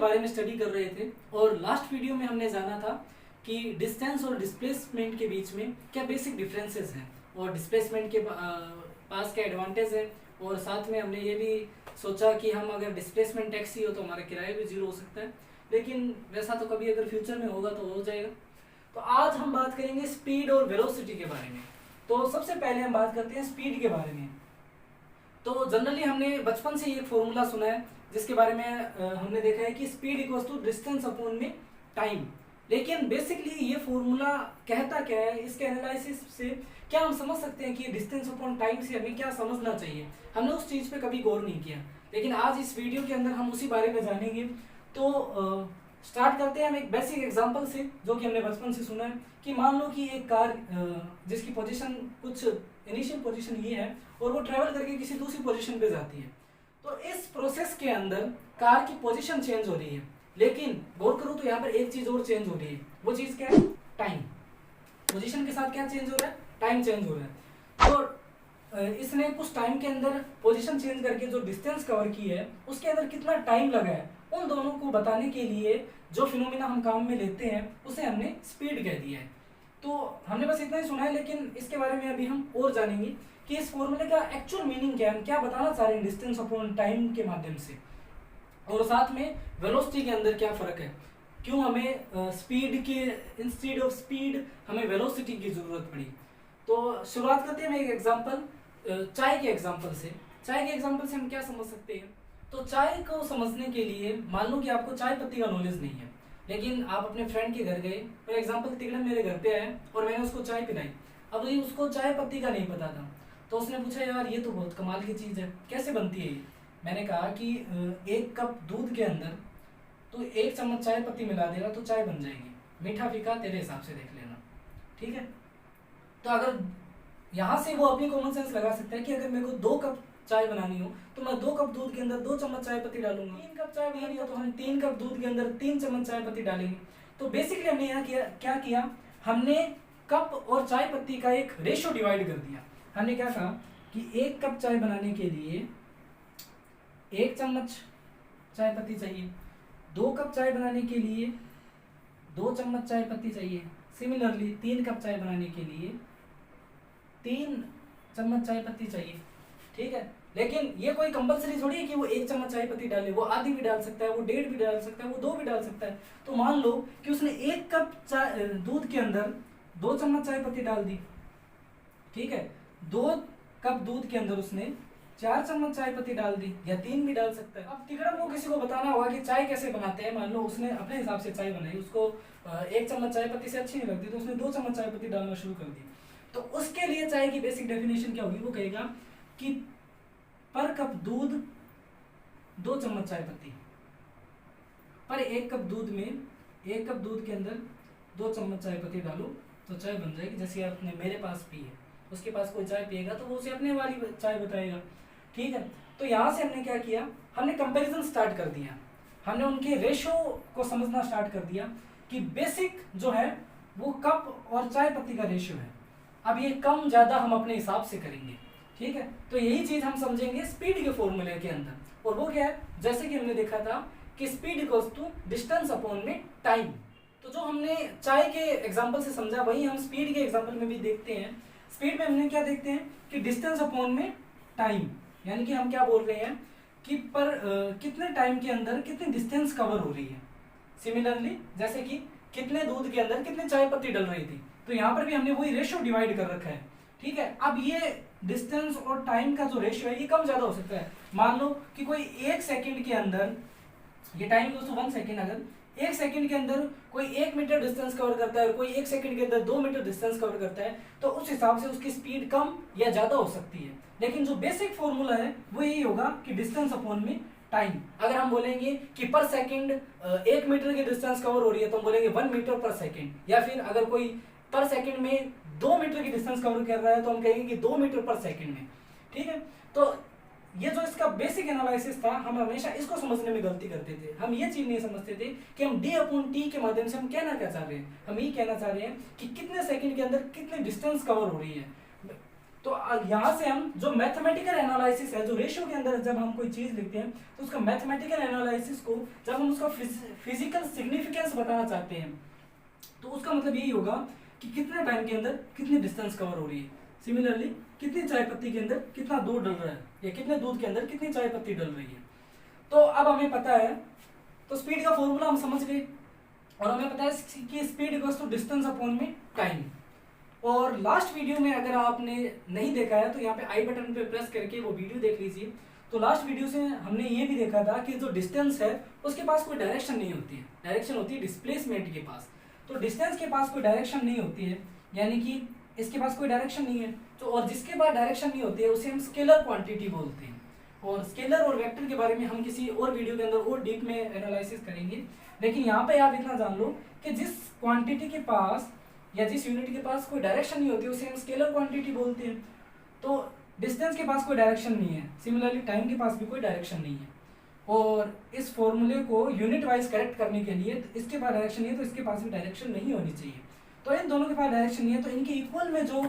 बारे में स्टडी कर रहे थे और लास्ट वीडियो में हमने जाना था कि डिस्टेंस और डिस्प्लेसमेंट के बीच में क्या बेसिक डिफरेंसेस हैं और डिस्प्लेसमेंट के पास क्या एडवांटेज है, और साथ में हमने ये भी सोचा कि हम अगर डिस्प्लेसमेंट टैक्स ही हो तो हमारा किराया भी जीरो हो सकता है, लेकिन वैसा तो कभी अगर फ्यूचर में होगा तो हो जाएगा। तो आज हम बात करेंगे स्पीड और वेलोसिटी के बारे में। तो सबसे पहले हम बात करते हैं स्पीड के बारे में। तो जनरली हमने बचपन से ये फॉर्मूला सुना है जिसके बारे में हमने देखा है कि speed equals to distance upon में टाइम। लेकिन बेसिकली ये फॉर्मूला कहता क्या है, इसके एनालिसिस से क्या हम समझ सकते हैं कि डिस्टेंस अपॉन टाइम से हमें क्या समझना चाहिए, हमने उस चीज़ पे कभी गौर नहीं किया। लेकिन आज इस वीडियो के अंदर हम उसी बारे में जानेंगे। तो स्टार्ट करते हैं हम एक बेसिक एग्जांपल से जो कि हमने बचपन से सुना है कि मान लो कि एक कार जिसकी पोजीशन कुछ इनिशियल पोजीशन ये है और वो ट्रेवल करके किसी दूसरी पोजीशन पे जाती है। तो इस प्रोसेस के अंदर कार की पोजीशन चेंज हो रही है, लेकिन गौर करो तो यहाँ पर एक चीज और चेंज हो रही है। वो चीज क्या है? टाइम। पोजीशन के साथ क्या चेंज हो रहा है? टाइम चेंज हो रहा है। तो इसने कुछ टाइम के अंदर पोजीशन चेंज करके जो डिस्टेंस कवर की है उसके अंदर कितना टाइम लगा है, उन दोनों को बताने के लिए जो फिनोमिना हम काम में लेते हैं उसे हमने स्पीड कह दिया है। तो हमने बस इतना ही सुना है, लेकिन इसके बारे में अभी हम और जानेंगे कि इस फॉर्मूले का एक्चुअल मीनिंग क्या है, हम क्या बताना चाह रहे हैं डिस्टेंस अपॉन टाइम के माध्यम से, और साथ में वेलोसिटी के अंदर क्या फर्क है, क्यों हमें स्पीड के इंस्टेड ऑफ स्पीड हमें वेलोसिटी की जरूरत पड़ी। तो शुरुआत करते हैं एक एग्जांपल, चाय के एग्जांपल से। चाय के एग्जांपल से हम क्या समझ सकते हैं? तो चाय को समझने के लिए मान लो कि आपको चाय पत्ती का नॉलेज नहीं है, लेकिन आप अपने फ्रेंड के घर गए, फॉर एग्जांपल तिगड़न मेरे घर पे आया और मैंने उसको चाय पिलाई। अब ये उसको चाय पत्ती का नहीं पता था, तो उसने पूछा यार ये तो बहुत कमाल की चीज़ है, कैसे बनती है ये? मैंने कहा कि एक कप दूध के अंदर तो 1 चम्मच चाय पत्ती मिला देगा तो चाय बन जाएगी, मीठा फीका तेरे हिसाब से देख लेना, ठीक है। तो अगर यहाँ से वो अपनी कॉमन सेंस लगा सकता है कि अगर मेरे को 2 कप चाय बनानी हो तो मैं 2 कप दूध के अंदर 2 चम्मच चाय पत्ती डालूंगा। 3 कप चाय बनानी हो तो हम 3 कप दूध के अंदर 3 चम्मच चाय पत्ती डालेंगे। तो बेसिकली हमने यहाँ क्या किया, हमने कप और चाय पत्ती का एक रेशियो डिवाइड कर दिया। हमने क्या कहा कि 1 कप चाय बनाने के लिए 1 चम्मच चाय पत्ती चाहिए, 2 कप चाय बनाने के लिए 2 चम्मच चाय पत्ती चाहिए, सिमिलरली 3 कप चाय बनाने के लिए 3 चम्मच चाय पत्ती चाहिए, ठीक है। लेकिन ये कोई कंपलसरी थोड़ी है कि वो 1 चम्मच चाय पत्ती डाले, वो आधी भी डाल सकता है, वो 1.5 भी डाल सकता है, वो 2 भी डाल सकता है। तो मान लो कि उसने 1 कप दूध के अंदर 2 चम्मच चाय पत्ती डाल दी, ठीक है। 2 कप दूध के अंदर उसने 4 चम्मच चाय पत्ती डाल दी, या 3 भी डाल सकता है। अब तिगड़म को किसी को बताना होगा कि चाय कैसे बनाते हैं। मान लो उसने अपने हिसाब से चाय बनाई, उसको 1 चम्मच चाय पत्ती से अच्छी नहीं लगती तो उसने 2 चम्मच चाय पत्ती डालना शुरू कर दी। तो उसके लिए चाय की बेसिक डेफिनेशन क्या होगी? वो कहेगा कि पर कप दूध 2 चम्मच चाय पत्ती, पर 1 कप दूध में 1 कप दूध के अंदर 2 चम्मच चाय पत्ती डालो तो चाय बन जाएगी। जैसे आपने मेरे पास पी है, उसके पास कोई चाय पिएगा तो वो उसे अपने वाली चाय बताएगा, ठीक है। तो यहाँ से हमने क्या किया, हमने कंपैरिजन स्टार्ट कर दिया, हमने उनके रेशो को समझना स्टार्ट कर दिया कि बेसिक जो है वो कप और चाय पत्ती का रेशियो है। अब ये कम ज़्यादा हम अपने हिसाब से करेंगे, ठीक है। तो यही चीज़ हम समझेंगे स्पीड के फॉर्मूले के अंदर, और वो क्या है, जैसे कि हमने देखा था कि speed equals to distance upon में टाइम। तो जो हमने चाय के एग्जाम्पल से समझा वही हम स्पीड के एग्जाम्पल में भी देखते हैं। स्पीड में हमने क्या देखते हैं कि डिस्टेंस अपॉन में टाइम, यानी कि हम क्या बोल रहे हैं कि कितने टाइम के अंदर कितनी डिस्टेंस कवर हो रही है। सिमिलरली जैसे कि कितने दूध के अंदर कितनी चाय पत्ती डल रही थी, तो यहाँ पर भी हमने वही रेशियो डिवाइड कर रखा है, ठीक है। अब ये डिस्टेंस और टाइम का जो रेशियो है ये कम ज्यादा हो सकता है। मान लो कि कोई 1 सेकेंड के अंदर, ये टाइम दोस्तों 1 सेकेंड, अगर 1 सेकंड के अंदर कोई 1 मीटर डिस्टेंस कवर करता है और कोई 1 सेकंड के अंदर 2 मीटर डिस्टेंस कवर करता है, तो उस हिसाब से उसकी स्पीड कम या ज्यादा हो सकती है। लेकिन जो बेसिक फॉर्मूला है वो यही होगा कि डिस्टेंस अपॉन में टाइम। अगर हम बोलेंगे कि पर सेकंड 1 मीटर की डिस्टेंस कवर हो रही है तो हम बोलेंगे 1 मीटर पर सेकंड, या फिर अगर कोई पर सेकंड में 2 मीटर की डिस्टेंस कवर कर रहा है तो हम कहेंगे कि 2 मीटर पर सेकंड में, ठीक है। तो ये जो इसका बेसिक एनालिसिस था, हम हमेशा इसको समझने में गलती करते थे। हम ये चीज नहीं समझते थे कि हम d अपॉन टी के माध्यम से हम कहना क्या चाह रहे हैं। हम ये कहना चाह रहे हैं कि कितने सेकंड के अंदर कितनी डिस्टेंस कवर हो रही है। तो यहाँ से हम जो मैथमेटिकल एनालिसिस है, जो रेशियो के अंदर जब हम कोई चीज लिखते हैं तो उसका मैथमेटिकल एनालिसिस को जब हम उसका फिजिकल सिग्निफिकेंस बताना चाहते हैं तो उसका मतलब यही होगा कि कितने टाइम के अंदर कितनी डिस्टेंस कवर हो रही है। सिमिलरली कितनी चाय पत्ती के अंदर कितना दूध डल रहा है या कितने दूध के अंदर कितनी चाय पत्ती डल रही है। तो अब हमें पता है, तो स्पीड का फॉर्मूला हम समझ गए और हमें पता है कि speed equals to distance upon में टाइम। और लास्ट वीडियो में अगर आपने नहीं देखा है तो यहाँ पे आई बटन पे प्रेस करके वो वीडियो देख लीजिए। तो लास्ट वीडियो से हमने ये भी देखा था कि जो डिस्टेंस है उसके पास कोई डायरेक्शन नहीं होती है, डायरेक्शन होती है डिस्प्लेसमेंट के पास। तो डिस्टेंस के पास कोई डायरेक्शन नहीं होती है, यानी कि इसके पास कोई डायरेक्शन नहीं है। तो और जिसके पास डायरेक्शन नहीं होती है उसे हम स्केलर क्वांटिटी बोलते हैं। और स्केलर और वेक्टर के बारे में हम किसी और वीडियो के अंदर और डीप में एनालिसिस करेंगे, लेकिन यहाँ पे आप इतना जान लो कि जिस क्वांटिटी के पास या जिस यूनिट के पास कोई डायरेक्शन नहीं होती उसे हम स्केलर क्वांटिटी बोलते हैं। तो डिस्टेंस के पास कोई डायरेक्शन नहीं है, सिमिलरली टाइम के पास भी कोई डायरेक्शन नहीं है। और इस फॉर्मूले को यूनिट वाइज करेक्ट करने के लिए इसके पास डायरेक्शन नहीं है तो इसके पास भी डायरेक्शन नहीं होनी चाहिए। तो इन दोनों के पास डायरेक्शन नहीं है तो इनके इक्वल में जो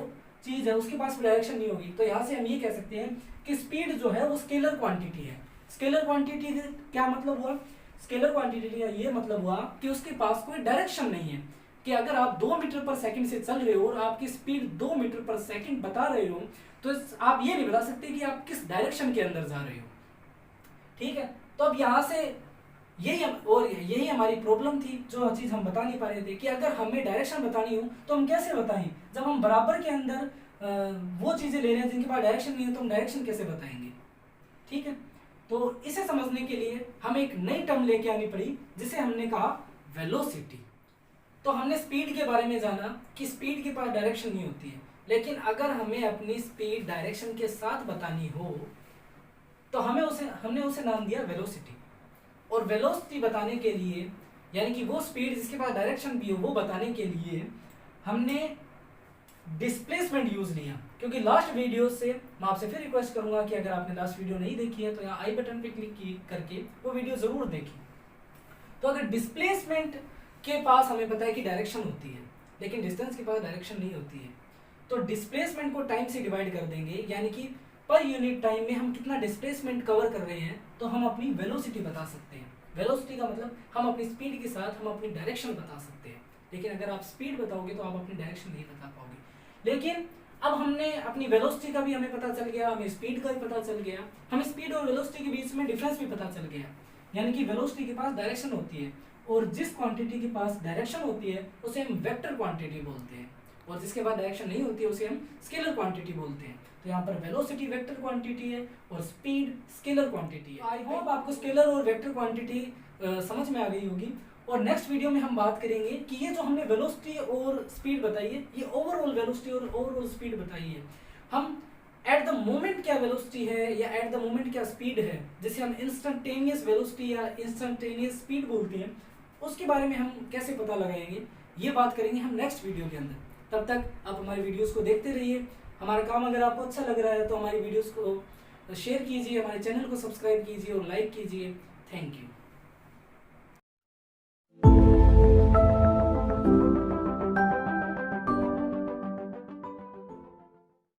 चीज है उसके पास डायरेक्शन नहीं होगी। तो यहाँ से हम ये कह सकते हैं कि स्पीड जो है वो स्केलर क्वांटिटी है। स्केलर क्वांटिटी क्या मतलब हुआ? स्केलर क्वांटिटी का ये मतलब हुआ कि उसके पास कोई डायरेक्शन नहीं है, कि अगर आप 2 मीटर पर सेकंड से चल रहे हो और आपकी स्पीड 2 मीटर पर सेकंड बता रहे हो तो आप ये नहीं बता सकते कि आप किस डायरेक्शन के अंदर जा रहे हो। ठीक है, तो अब यहाँ से यही हमारी प्रॉब्लम थी, जो चीज हम बता नहीं पा रहे थे कि अगर हमें डायरेक्शन बतानी हो तो हम कैसे बताएं। जब हम बराबर के अंदर वो चीजें ले रहे हैं जिनके पास डायरेक्शन नहीं है तो हम डायरेक्शन कैसे बताएंगे। ठीक है, तो इसे समझने के लिए हमें एक नई टर्म लेके आनी पड़ी जिसे हमने कहा वेलोसिटी। तो हमने स्पीड के बारे में जाना कि स्पीड के पास डायरेक्शन नहीं होती है, लेकिन अगर हमें अपनी स्पीड डायरेक्शन के साथ बतानी हो तो हमने उसे नाम दिया वेलोसिटी। और वेलोसिटी बताने के लिए, यानी कि वो स्पीड जिसके पास डायरेक्शन भी हो वो बताने के लिए हमने डिस्प्लेसमेंट यूज लिया। क्योंकि लास्ट वीडियो से मैं आपसे फिर रिक्वेस्ट करूंगा कि अगर आपने लास्ट वीडियो नहीं देखी है तो यहाँ आई बटन पे क्लिक करके वो वीडियो जरूर देखिए। तो अगर डिस्प्लेसमेंट के पास हमें पता है कि डायरेक्शन होती है लेकिन डिस्टेंस के पास डायरेक्शन नहीं होती है, तो डिस्प्लेसमेंट को टाइम से डिवाइड कर देंगे, यानी कि पर यूनिट टाइम में हम कितना डिस्प्लेसमेंट कवर कर रहे हैं तो हम अपनी वेलोसिटी बता सकते हैं। वेलोसिटी का मतलब हम अपनी स्पीड के साथ हम अपनी डायरेक्शन बता सकते हैं। लेकिन अगर आप स्पीड बताओगे तो आप अपनी डायरेक्शन नहीं बता पाओगे। लेकिन अब हमने अपनी वेलोसिटी का भी हमें पता चल गया, हमें स्पीड का भी पता चल गया, हमें स्पीड और वेलोसिटी के बीच में डिफरेंस भी पता चल गया। यानी कि वेलोसिटी के पास डायरेक्शन होती है और जिस क्वांटिटी के पास डायरेक्शन होती है उसे हम वेक्टर क्वांटिटी बोलते हैं, और जिसके पास डायरेक्शन नहीं होती है उसे हम स्केलर क्वांटिटी बोलते हैं। तो यहाँ पर वेलोसिटी वेक्टर क्वांटिटी है और स्पीड स्केलर क्वांटिटी है। आई होप आपको स्केलर और वेक्टर क्वांटिटी समझ में आ गई होगी। और नेक्स्ट वीडियो में हम बात करेंगे कि ये जो हमने वेलोसिटी और स्पीड बताई है, ये ओवरऑल वेलोसिटी और ओवरऑल स्पीड बताई है, हम एट द मोमेंट क्या वेलोसिटी है या एट द मोमेंट क्या स्पीड है, जिसे हम इंस्टेंटेनियस वेलोसिटी या इंस्टेंटेनियस स्पीड बोलते हैं, उसके बारे में हम कैसे पता लगाएंगे, ये बात करेंगे हम नेक्स्ट वीडियो के अंदर। तब तक आप हमारे वीडियोस को देखते रहिए। हमारा काम अगर आपको अच्छा लग रहा है तो हमारी वीडियोस को शेयर कीजिए, हमारे चैनल को सब्सक्राइब कीजिए और लाइक कीजिए। Thank you.